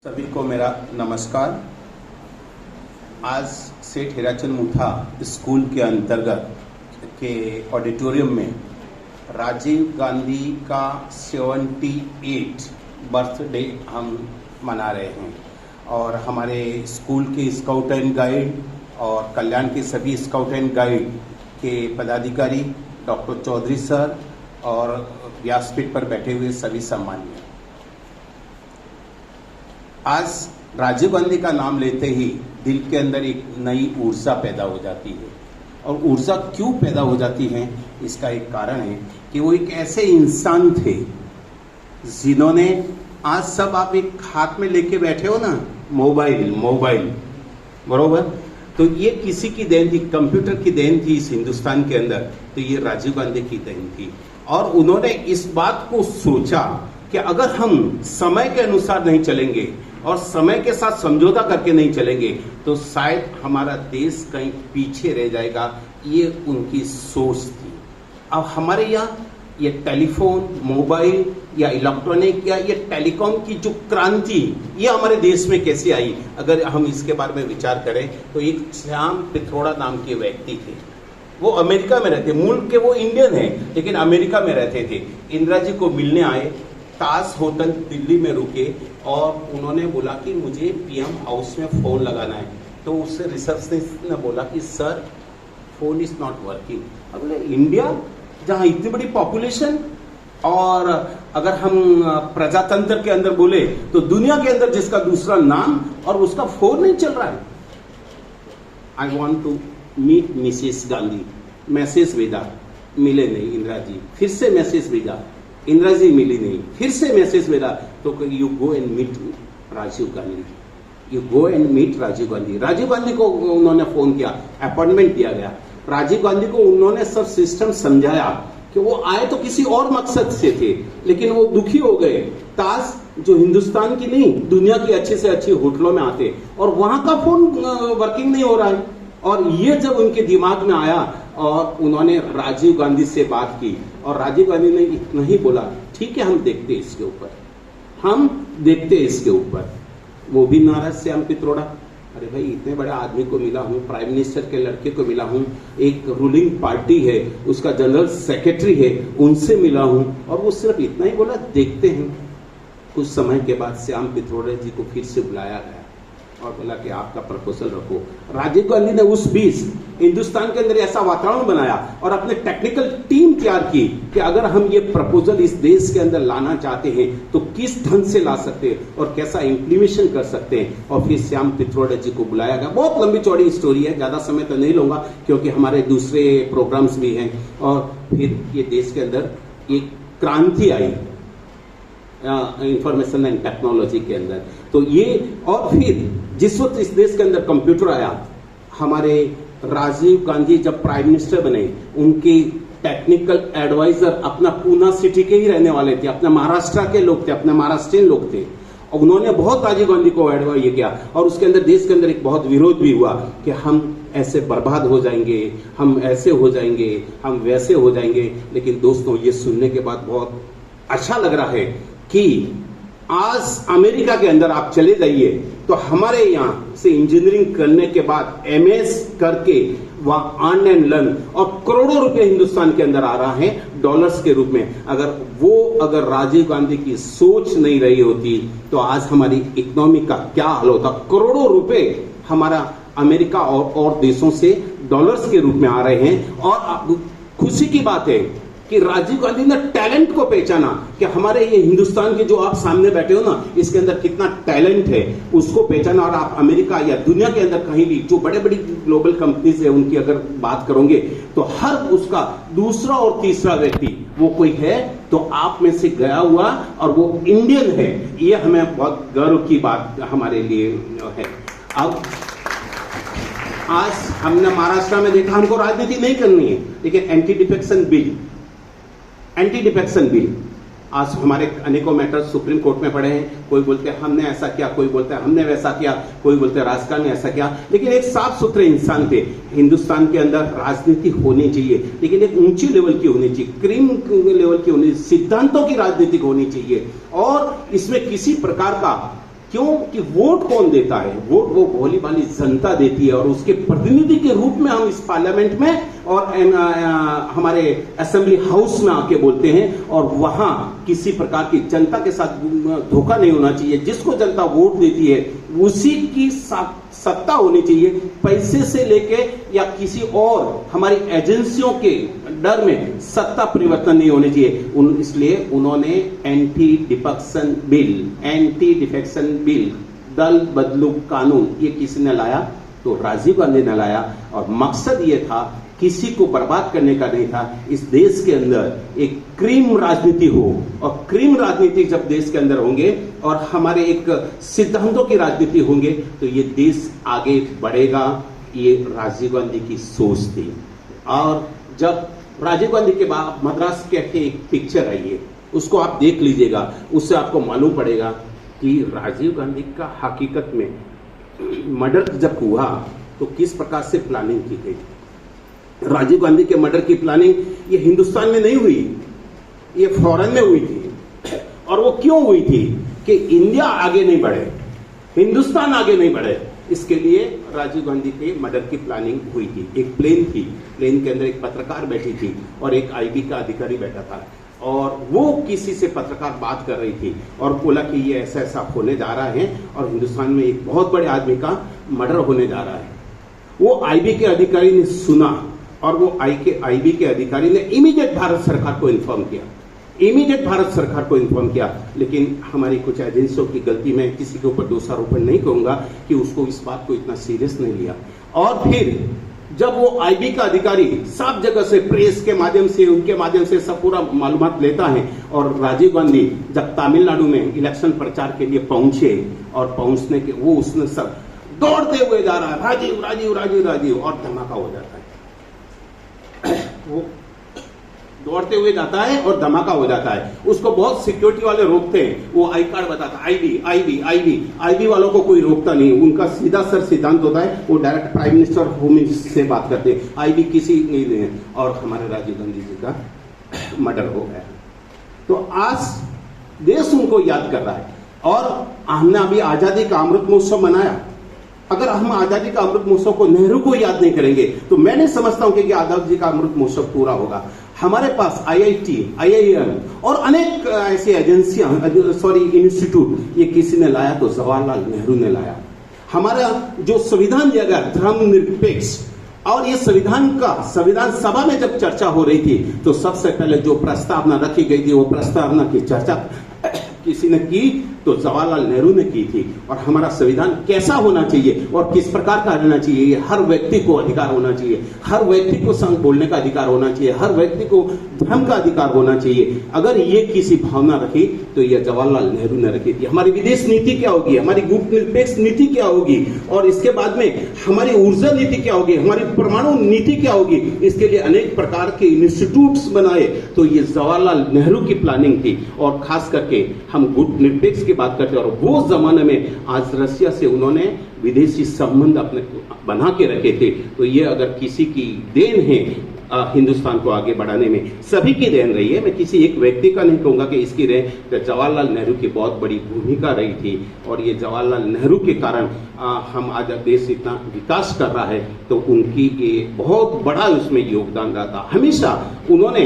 सभी को मेरा नमस्कार। आज सेठ हीराचंद मुथा स्कूल के अंतर्गत के ऑडिटोरियम में राजीव गांधी का 78 बर्थडे हम मना रहे हैं और हमारे स्कूल के स्काउट एंड गाइड और कल्याण के सभी स्काउट एंड गाइड के पदाधिकारी डॉक्टर चौधरी सर और व्यासपीठ पर बैठे हुए सभी सम्मानीय। आज राजीव गांधी का नाम लेते ही दिल के अंदर एक नई ऊर्जा पैदा हो जाती है। और ऊर्जा क्यों पैदा हो जाती है, इसका एक कारण है कि वो एक ऐसे इंसान थे जिन्होंने, आज सब आप एक हाथ में लेके बैठे हो ना, मोबाइल बरोबर, तो ये किसी की देन थी, कंप्यूटर की देन थी इस हिंदुस्तान के अंदर, तो ये राजीव गांधी की देन थी। और उन्होंने इस बात को सोचा कि अगर हम समय के अनुसार नहीं चलेंगे और समय के साथ समझौता करके नहीं चलेंगे तो शायद हमारा देश कहीं पीछे रह जाएगा। ये उनकी सोच थी। अब हमारे यहाँ ये टेलीफोन, मोबाइल या इलेक्ट्रॉनिक या ये टेलीकॉम की जो क्रांति, ये हमारे देश में कैसे आई, अगर हम इसके बारे में विचार करें तो एक श्याम पिथोड़ा नाम के व्यक्ति थे। वो अमेरिका में रहते, मूल के वो इंडियन है लेकिन अमेरिका में रहते थे। इंदिरा जी को मिलने आए, ताज होटल दिल्ली में रुके और उन्होंने बोला कि मुझे पीएम हाउस में फोन लगाना है। तो उससे रिसेप्शनिस्ट ने बोला कि sir phone is not working. अब बोले इंडिया जहां इतनी बड़ी पॉपुलेशन और अगर हम प्रजातंत्र के अंदर बोले तो दुनिया के अंदर जिसका दूसरा नाम और उसका फोन नहीं चल रहा है। I want to meet Mrs Gandhi. Message भेजा, मिले नहीं इंदिरा जी। फिर से मैसेज भेजा, इंदिरा जी मिली नहीं। फिर से मैसेज भेजा तो you go and meet Rajiv Gandhi, you go and meet Rajiv Gandhi. Rajiv Gandhi को उन्होंने फोन किया, अपॉइंटमेंट दिया गया। राजीव गांधी को उन्होंने सब सिस्टम समझाया कि वो आए तो किसी और मकसद से थे, लेकिन वो दुखी हो गए। ताज जो हिंदुस्तान की नहीं, दुनिया की अच्छे से अच्छी होटलों में आते और वहां का फोन वर्किंग नहीं हो रहा है। और ये जब उनके दिमाग में आया और उन्होंने राजीव गांधी से बात की और राजीव गांधी ने इतना ही बोला, ठीक है हम देखते हैं इसके ऊपर, हम देखते हैं इसके ऊपर। वो भी नाराज श्याम पित्रोड़ा, अरे भाई इतने बड़े आदमी को मिला हूं, प्राइम मिनिस्टर के लड़के को मिला हूं, एक रूलिंग पार्टी है, उसका जनरल सेक्रेटरी है, उनसे मिला हूं और वो सिर्फ इतना ही बोला देखते हैं। कुछ समय के बाद श्याम पित्रोड़ा जी को फिर से बुलाया गया और बोला कि आपका प्रपोजल रखो। राजीव गांधी ने उस बीच हिंदुस्तान के अंदर ऐसा वातावरण बनाया और अपने टेक्निकल टीम तैयार की कि अगर हम ये प्रपोजल इस देश के अंदर लाना चाहते हैं तो किस ढंग से ला सकते हैं और कैसा इम्प्लीमेशन कर सकते हैं। और फिर श्याम पित्रोड़ा जी को बुलाया गया। बहुत लंबी चौड़ी स्टोरी है, ज्यादा समय तो नहीं लूंगा क्योंकि हमारे दूसरे प्रोग्राम्स भी हैं। और फिर ये देश के अंदर एक क्रांति आई इंफॉर्मेशन एंड टेक्नोलॉजी के अंदर। तो ये, और फिर जिस वक्त इस देश के अंदर कंप्यूटर आया, हमारे राजीव गांधी जब प्राइम मिनिस्टर बने, उनके टेक्निकल एडवाइजर अपना पूना सिटी के ही रहने वाले थे, अपने महाराष्ट्र के लोग थे, अपने महाराष्ट्रियन लोग थे। और उन्होंने बहुत राजीव गांधी को एडवाइस ये किया और उसके अंदर देश के अंदर एक बहुत विरोध भी हुआ कि हम ऐसे बर्बाद हो जाएंगे, हम ऐसे हो जाएंगे, हम वैसे हो जाएंगे। लेकिन दोस्तों, ये सुनने के बाद बहुत अच्छा लग रहा है कि आज अमेरिका के अंदर आप चले जाइए तो हमारे यहाँ से इंजीनियरिंग करने के बाद एमएस करके वहां अर्न एंड लर्न और करोड़ों रुपए हिंदुस्तान के अंदर आ रहा है डॉलर्स के रूप में। अगर राजीव गांधी की सोच नहीं रही होती तो आज हमारी इकोनॉमी का क्या हाल होता। करोड़ों रुपए हमारा अमेरिका और देशों से डॉलर्स के रूप में आ रहे हैं। और खुशी की बात है कि राजीव गांधी ने टैलेंट को पहचाना कि हमारे ये हिंदुस्तान के जो आप सामने बैठे हो ना, इसके अंदर कितना टैलेंट है, उसको पहचाना। और आप अमेरिका या दुनिया के अंदर कहीं भी जो बड़े बड़ी ग्लोबल कंपनीज है उनकी अगर बात करोगे तो हर उसका दूसरा और तीसरा व्यक्ति वो कोई है तो आप में से गया हुआ और वो इंडियन है। ये हमें बहुत गर्व की बात हमारे लिए है। अब आज हमने महाराष्ट्र में देखा, हमको राजनीति नहीं करनी है, लेकिन एंटी डिफेक्शन बिल आज हमारे अनेकों मैटर सुप्रीम कोर्ट में पड़े हैं। कोई बोलते हैं हमने ऐसा किया, कोई बोलते हैं हमने वैसा किया, कोई बोलते हैं राजस्थान ने ऐसा किया। लेकिन एक साफ सुथरे इंसान थे। हिंदुस्तान के अंदर राजनीति होनी चाहिए, लेकिन एक ऊंची लेवल की होनी चाहिए, क्रीम लेवल की होनी, सिद्धांतों की राजनीति होनी चाहिए। और इसमें किसी प्रकार का क्यों कि वोट कौन देता है? वोट वो भोली भाली जनता देती है, और उसके प्रतिनिधि के रूप में हम इस पार्लियामेंट में और हमारे असेंबली हाउस में आके बोलते हैं, और वहां किसी प्रकार की जनता के साथ धोखा नहीं होना चाहिए। जिसको जनता वोट देती है उसी की सत्ता होनी चाहिए, पैसे से लेके या किसी और हमारी एजेंसियों के डर में सत्ता परिवर्तन नहीं होने चाहिए। इसलिए उन्होंने एंटी डिफेक्शन बिल, दल बदलू कानून, ये किसी ने लाया? तो राजीव गांधी ने लाया, और मकसद ये था किसी को बर्बाद करने का नहीं था। इस देश के अंदर एक क्रीम राजनीति हो, और क्रीम राजनीति जब देश के अंदर होंगे और हमारे एक सिद्धांतों की राजनीति होंगे तो ये देश आगे बढ़ेगा। ये राजीव गांधी की सोच थी। और जब राजीव गांधी के बाद मद्रास कैफे एक पिक्चर आई है, उसको आप देख लीजिएगा, उससे आपको मालूम पड़ेगा कि राजीव गांधी का हकीकत में मर्डर जब हुआ तो किस प्रकार से प्लानिंग की गई। राजीव गांधी के मर्डर की प्लानिंग ये हिंदुस्तान में नहीं हुई, ये फॉरेन में हुई थी। और वो क्यों हुई थी? कि इंडिया आगे नहीं बढ़े, हिंदुस्तान आगे नहीं बढ़े, इसके लिए राजीव गांधी के मर्डर की प्लानिंग हुई थी। एक प्लेन थी, प्लेन के अंदर एक पत्रकार बैठी थी और एक आईबी का अधिकारी बैठा था, और वो किसी से पत्रकार बात कर रही थी और बोला कि ये ऐसा ऐसा होने जा रहा है और हिंदुस्तान में एक बहुत बड़े आदमी का मर्डर होने जा रहा है। वो आईबी के अधिकारी ने सुना, और वो आईबी के अधिकारी ने इमीडिएट भारत सरकार को इन्फॉर्म किया। लेकिन हमारी कुछ एजेंसियों की गलती, में किसी के ऊपर दोषारोपण नहीं करूंगा, कि उसको इस बात को इतना सीरियस नहीं लिया। और फिर जब वो आईबी का अधिकारी सब जगह से, प्रेस के माध्यम से, उनके माध्यम से सब पूरा मालूमात लेता है, और राजीव गांधी जब तमिलनाडु में इलेक्शन प्रचार के लिए पहुंचे, और पहुंचने के वो उसने सब दौड़ते हुए जा रहा है, राजीव राजीव राजीव राजीव, और धमाका हो जाता है। वो दौड़ते हुए जाता है और धमाका हो जाता है। उसको बहुत सिक्योरिटी वाले रोकते हैं, वो आई कार्ड बताता, आईबी वालों को कोई रोकता नहीं। उनका सीधा सर सिद्धांत होता है, वो direct prime minister home minister से बात करते हैं, आईबी किसी नहीं दे। और हमारे राजीव गांधी जी का मर्डर हो गया। तो आज देश उनको याद कर रहा है, और हमने अभी आजादी का अमृत महोत्सव मनाया। अगर हम आजादी का अमृत महोत्सव को, नेहरू को याद नहीं करेंगे तो मैं नहीं समझता हूं कि आजादी का अमृत महोत्सव पूरा होगा। हमारे पास IIT, IIM और अनेक ऐसी एजेंसियां, इंस्टीट्यूट, ये किसी ने लाया तो जवाहरलाल नेहरू ने लाया। हमारा जो संविधान दिया गया धर्मनिरपेक्ष, और ये संविधान सभा में जब चर्चा हो रही थी तो सबसे पहले जो प्रस्तावना रखी गई थी, वो प्रस्तावना की चर्चा किसी ने की तो जवाहरलाल नेहरू ने की थी। और हमारा संविधान कैसा होना चाहिए और किस प्रकार का रहना चाहिए, ये हर व्यक्ति को अधिकार होना चाहिए, हर व्यक्ति को संघ बोलने का अधिकार होना चाहिए, हर व्यक्ति को धर्म का अधिकार होना चाहिए। अगर ये किसी भावना रखी तो ये जवाहरलाल नेहरू ने रखी थी। हमारी विदेश नीति क्या होगी, हमारी गुटनिरपेक्ष नीति क्या होगी, और इसके बाद में हमारी ऊर्जा नीति क्या होगी, हमारी परमाणु नीति क्या होगी, इसके लिए अनेक प्रकार के इंस्टीट्यूट्स बनाए। तो ये जवाहरलाल नेहरू की प्लानिंग थी। और खास करके हम गुटनिरपेक्ष की बात करते हैं, और वो जमाने में आज रशिया से उन्होंने विदेशी संबंध अपने बना के रखे थे। तो ये अगर किसी की देन है हिंदुस्तान को आगे बढ़ाने में, सभी की देन रही है। मैं किसी एक व्यक्ति का नहीं कहूंगा कि इसकी देन, तो जवाहरलाल नेहरू की बहुत बड़ी भूमिका रही थी। और ये जवाहरलाल नेहरू के कारण हम आज देश इतना विकास कर रहा है, तो उनकी ये बहुत बड़ा उसमें योगदान रहा था। हमेशा उन्होंने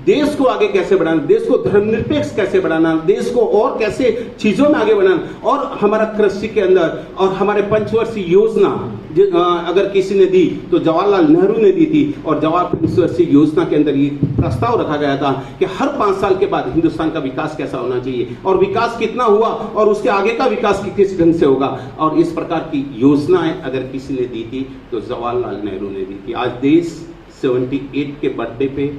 देश को आगे कैसे बढ़ाना, देश को धर्मनिरपेक्ष कैसे बढ़ाना, देश को और कैसे चीजों में आगे बढ़ाना, और हमारा कृषि के अंदर, और हमारे पंचवर्षीय योजना अगर किसी ने दी तो जवाहरलाल नेहरू ने दी थी। और जवाहर पंचवर्षीय योजना के अंदर ये प्रस्ताव रखा गया था कि हर 5 साल के बाद हिंदुस्तान का विकास कैसा होना चाहिए, और विकास कितना हुआ, और उसके आगे का विकास किस ढंग से होगा। और इस प्रकार की योजनाएं अगर किसी ने दी थी तो जवाहरलाल नेहरू ने दी थी। आज देश 78 के बर्थडे पे,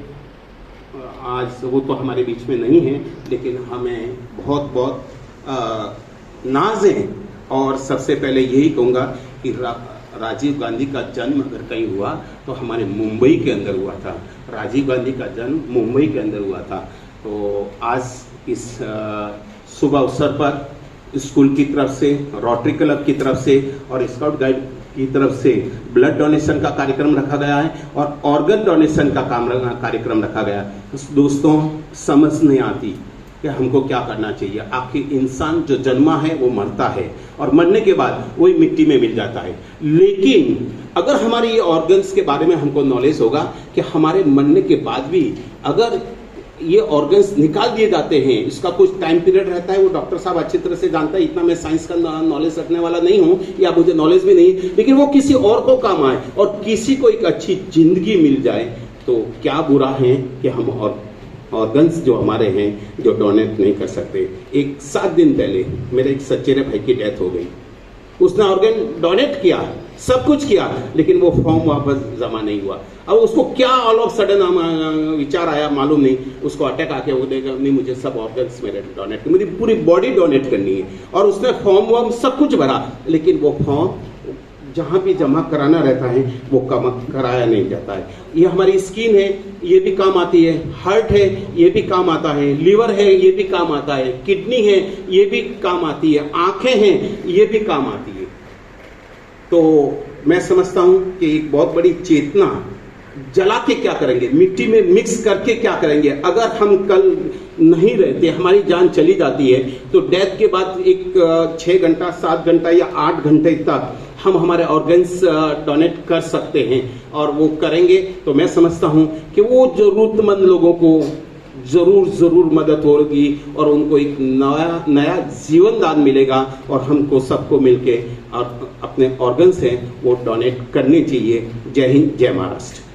आज वो तो हमारे बीच में नहीं है, लेकिन हमें बहुत बहुत नाज है। और सबसे पहले यही कहूँगा कि राजीव गांधी का जन्म अगर कहीं हुआ तो हमारे मुंबई के अंदर हुआ था। राजीव गांधी का जन्म मुंबई के अंदर हुआ था। तो आज इस शुभ अवसर पर स्कूल की तरफ से, रोटरी क्लब की तरफ से और स्काउट गाइड की तरफ से ब्लड डोनेशन का कार्यक्रम रखा गया है, और ऑर्गन डोनेशन का कार्यक्रम रखा गया है। दोस्तों, समझ नहीं आती कि हमको क्या करना चाहिए। आखिर इंसान जो जन्मा है वो मरता है और मरने के बाद वही मिट्टी में मिल जाता है। लेकिन अगर हमारे ये ऑर्गन्स के बारे में हमको नॉलेज होगा कि हमारे मरने के बाद भी अगर ये ऑर्गन्स निकाल दिए जाते हैं, इसका कुछ टाइम पीरियड रहता है, वो डॉक्टर साहब अच्छी तरह से जानता है, इतना मैं साइंस का नॉलेज रखने वाला नहीं हूँ या मुझे नॉलेज भी नहीं, लेकिन वो किसी और को काम आए और किसी को एक अच्छी जिंदगी मिल जाए, तो क्या बुरा है कि हम ऑर्गन्स जो हमारे हैं जो डोनेट नहीं कर सकते। एक 7 दिन पहले मेरे एक सचेरे भाई की डेथ हो गई। उसने ऑर्गन डोनेट किया, सब कुछ किया, लेकिन वो फॉर्म वापस जमा नहीं हुआ। अब उसको क्या ऑल ऑफ सडन विचार आया मालूम नहीं, उसको अटैक आके वो देगा नहीं मुझे सब ऑर्गन्स मेरे डोनेट, मेरी पूरी बॉडी डोनेट करनी है। और उसने फॉर्म वॉर्म सब कुछ भरा, लेकिन वो फॉर्म जहाँ भी जमा कराना रहता है वो कराया नहीं जाता है। ये हमारी स्किन है, ये भी काम आती है, हार्ट है, ये भी काम आता है, लीवर है, ये भी काम आता है, किडनी है, ये भी काम आती है, आंखें हैं, ये भी काम आती है। तो मैं समझता हूं कि एक बहुत बड़ी चेतना, जला के क्या करेंगे, मिट्टी में मिक्स करके क्या करेंगे। अगर हम कल नहीं रहते, हमारी जान चली जाती है, तो डेथ के बाद एक 6 घंटा 7 घंटा या 8 घंटे तक हम हमारे ऑर्गन्स डोनेट कर सकते हैं और वो करेंगे तो मैं समझता हूं कि वो जरूरतमंद लोगों को जरूर मदद होगी और उनको एक नया जीवन दान मिलेगा और हमको सबको मिलके और अपने ऑर्गन्स हैं वो डोनेट करने चाहिए। जय हिंद, जय महाराष्ट्र।